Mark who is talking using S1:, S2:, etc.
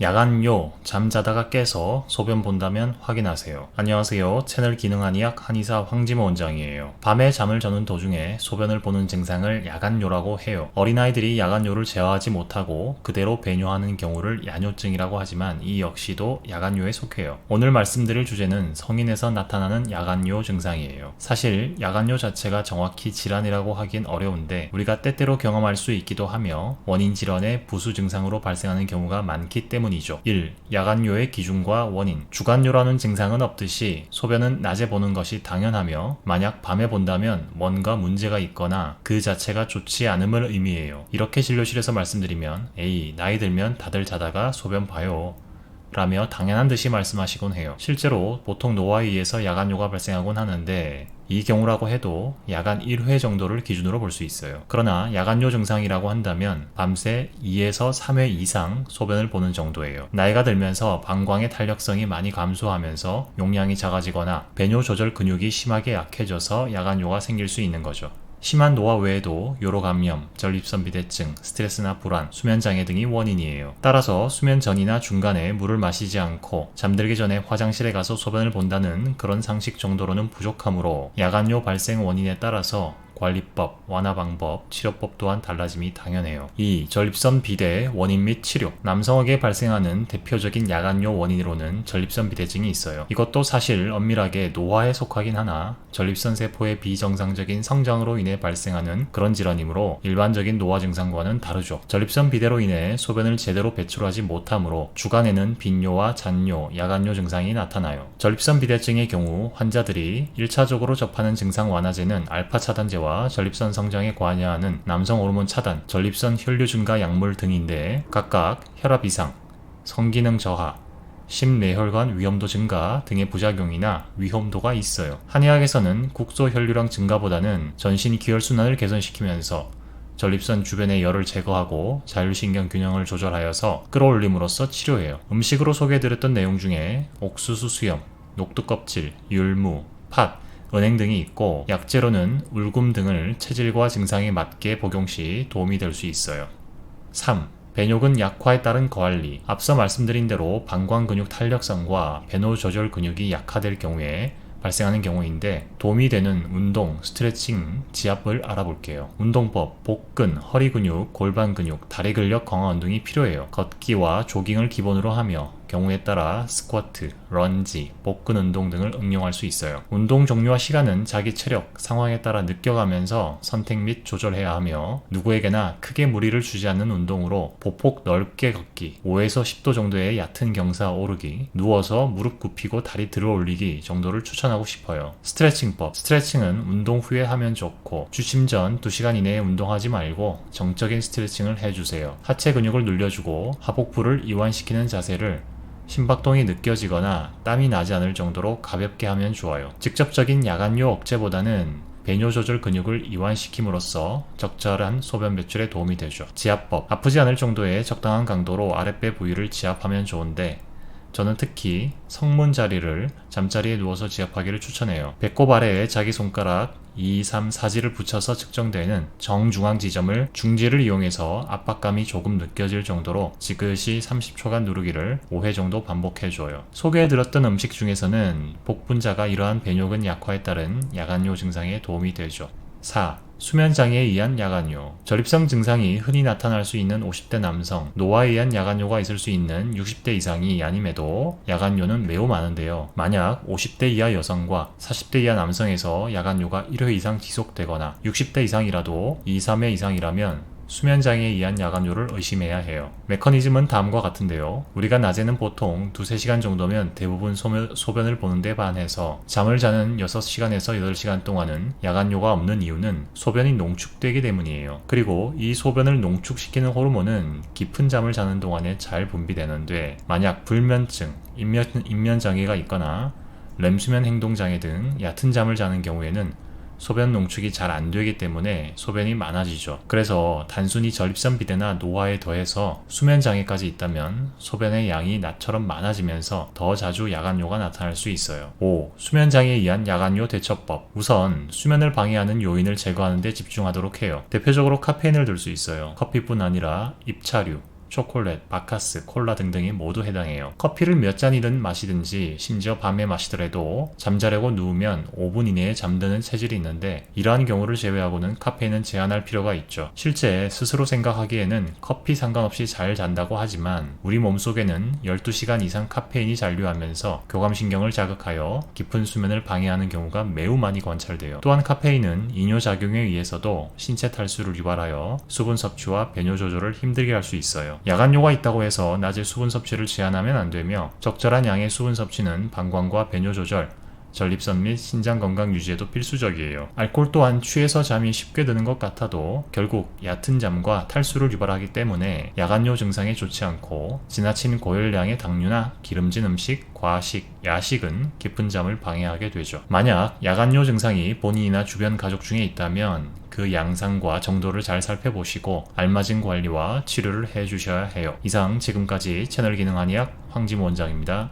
S1: 야간요, 잠자다가 깨서 소변 본다면 확인하세요. 안녕하세요. 채널 기능한의학 한의사 황지모 원장이에요. 밤에 잠을 자는 도중에 소변을 보는 증상을 야간요라고 해요. 어린아이들이 야간요를 제어하지 못하고 그대로 배뇨하는 경우를 야뇨증이라고 하지만 이 역시도 야간요에 속해요. 오늘 말씀드릴 주제는 성인에서 나타나는 야간요 증상이에요. 사실 야간요 자체가 정확히 질환이라고 하긴 어려운데 우리가 때때로 경험할 수 있기도 하며 원인 질환의 부수 증상으로 발생하는 경우가 많기 때문이죠. 1. 야간요의 기준과 원인. 주간요라는 증상은 없듯이 소변은 낮에 보는 것이 당연하며 만약 밤에 본다면 뭔가 문제가 있거나 그 자체가 좋지 않음을 의미해요. 이렇게 진료실에서 말씀드리면 에이, 나이 들면 다들 자다가 소변 봐요 라며 당연한 듯이 말씀하시곤 해요. 실제로 보통 노화에 의해서 야간요가 발생하곤 하는데 이 경우라고 해도 야간 1회 정도를 기준으로 볼 수 있어요. 그러나 야간요 증상이라고 한다면 밤새 2에서 3회 이상 소변을 보는 정도예요. 나이가 들면서 방광의 탄력성이 많이 감소하면서 용량이 작아지거나 배뇨 조절 근육이 심하게 약해져서 야간요가 생길 수 있는 거죠. 심한 노화 외에도 요로 감염, 전립선 비대증, 스트레스나 불안, 수면장애 등이 원인이에요. 따라서 수면 전이나 중간에 물을 마시지 않고 잠들기 전에 화장실에 가서 소변을 본다는 그런 상식 정도로는 부족하므로 야간요 발생 원인에 따라서 관리법, 완화 방법, 치료법 또한 달라짐이 당연해요. 2. 전립선 비대 원인 및 치료. 남성에게 발생하는 대표적인 야간요 원인으로는 전립선 비대증이 있어요. 이것도 사실 엄밀하게 노화에 속하긴 하나 전립선 세포의 비정상적인 성장으로 인해 발생하는 그런 질환이므로 일반적인 노화 증상과는 다르죠. 전립선 비대로 인해 소변을 제대로 배출하지 못하므로 주간에는 빈뇨와 잔뇨, 야간요 증상이 나타나요. 전립선 비대증의 경우 환자들이 1차적으로 접하는 증상 완화제는 알파 차단제와 전립선 성장에 관여하는 남성 호르몬 차단, 전립선 혈류 증가 약물 등인데 각각 혈압 이상, 성기능 저하, 심뇌혈관 위험도 증가 등의 부작용이나 위험도가 있어요. 한의학에서는 국소 혈류량 증가보다는 전신 기혈순환을 개선시키면서 전립선 주변의 열을 제거하고 자율신경 균형을 조절하여서 끌어올림으로써 치료해요. 음식으로 소개해드렸던 내용 중에 옥수수 수염, 녹두껍질, 율무, 팥, 은행 등이 있고 약재로는 울금 등을 체질과 증상에 맞게 복용 시 도움이 될 수 있어요. 3. 배뇨근 약화에 따른 거할리. 앞서 말씀드린 대로 방광근육 탄력성과 배뇨 조절 근육이 약화될 경우에 발생하는 경우인데 도움이 되는 운동, 스트레칭, 지압을 알아볼게요. 운동법, 복근, 허리 근육, 골반 근육, 다리 근력 강화 운동이 필요해요. 걷기와 조깅을 기본으로 하며 경우에 따라 스쿼트, 런지, 복근 운동 등을 응용할 수 있어요. 운동 종류와 시간은 자기 체력, 상황에 따라 느껴가면서 선택 및 조절해야 하며 누구에게나 크게 무리를 주지 않는 운동으로 보폭 넓게 걷기, 5에서 10도 정도의 얕은 경사 오르기, 누워서 무릎 굽히고 다리 들어 올리기 정도를 추천하고 싶어요. 스트레칭법, 스트레칭은 운동 후에 하면 좋고 취침 전 2시간 이내에 운동하지 말고 정적인 스트레칭을 해주세요. 하체 근육을 늘려주고 하복부를 이완시키는 자세를 심박동이 느껴지거나 땀이 나지 않을 정도로 가볍게 하면 좋아요. 직접적인 야간요 억제보다는 배뇨 조절 근육을 이완시킴으로써 적절한 소변 배출에 도움이 되죠. 지압법, 아프지 않을 정도의 적당한 강도로 아랫배 부위를 지압하면 좋은데 저는 특히 성문 자리를 잠자리에 누워서 지압하기를 추천해요. 배꼽 아래에 자기 손가락 2, 3, 4지를 붙여서 측정되는 정중앙 지점을 중지를 이용해서 압박감이 조금 느껴질 정도로 지그시 30초간 누르기를 5회 정도 반복해줘요. 소개해드렸던 음식 중에서는 복분자가 이러한 배뇨근 약화에 따른 야간요 증상에 도움이 되죠. 4. 수면장애에 의한 야간요. 전립선 증상이 흔히 나타날 수 있는 50대 남성, 노화에 의한 야간요가 있을 수 있는 60대 이상이 아님에도 야간요는 매우 많은데요. 만약 50대 이하 여성과 40대 이하 남성에서 야간요가 1회 이상 지속되거나 60대 이상이라도 2, 3회 이상이라면 수면장애에 의한 야간요를 의심해야 해요. 메커니즘은 다음과 같은데요. 우리가 낮에는 보통 2-3시간 정도면 대부분 소변을 보는데 반해서 잠을 자는 6시간에서 8시간 동안은 야간요가 없는 이유는 소변이 농축되기 때문이에요. 그리고 이 소변을 농축시키는 호르몬은 깊은 잠을 자는 동안에 잘 분비되는데 만약 불면증, 인면장애가 있거나 렘수면 행동장애 등 얕은 잠을 자는 경우에는 소변 농축이 잘 안되기 때문에 소변이 많아지죠. 그래서 단순히 전립선 비대나 노화에 더해서 수면장애까지 있다면 소변의 양이 낮처럼 많아지면서 더 자주 야간요가 나타날 수 있어요. 5. 수면장애에 의한 야간요 대처법. 우선 수면을 방해하는 요인을 제거하는 데 집중하도록 해요. 대표적으로 카페인을 들 수 있어요. 커피뿐 아니라 잎차류, 초콜릿, 바카스, 콜라 등등이 모두 해당해요. 커피를 몇 잔이든 마시든지 심지어 밤에 마시더라도 잠자려고 누우면 5분 이내에 잠드는 체질이 있는데 이러한 경우를 제외하고는 카페인은 제한할 필요가 있죠. 실제 스스로 생각하기에는 커피 상관없이 잘 잔다고 하지만 우리 몸속에는 12시간 이상 카페인이 잔류하면서 교감신경을 자극하여 깊은 수면을 방해하는 경우가 매우 많이 관찰돼요. 또한 카페인은 이뇨작용에 의해서도 신체 탈수를 유발하여 수분 섭취와 배뇨 조절을 힘들게 할 수 있어요. 야간뇨가 있다고 해서 낮에 수분 섭취를 제한하면 안 되며 적절한 양의 수분 섭취는 방광과 배뇨 조절, 전립선 및 신장 건강 유지에도 필수적이에요. 알코올 또한 취해서 잠이 쉽게 드는 것 같아도 결국 얕은 잠과 탈수를 유발하기 때문에 야간뇨 증상에 좋지 않고 지나친 고열량의 당류나 기름진 음식, 과식, 야식은 깊은 잠을 방해하게 되죠. 만약 야간뇨 증상이 본인이나 주변 가족 중에 있다면 그 양상과 정도를 잘 살펴보시고 알맞은 관리와 치료를 해주셔야 해요. 이상 지금까지 채널 기능 한의학 황지모 원장입니다.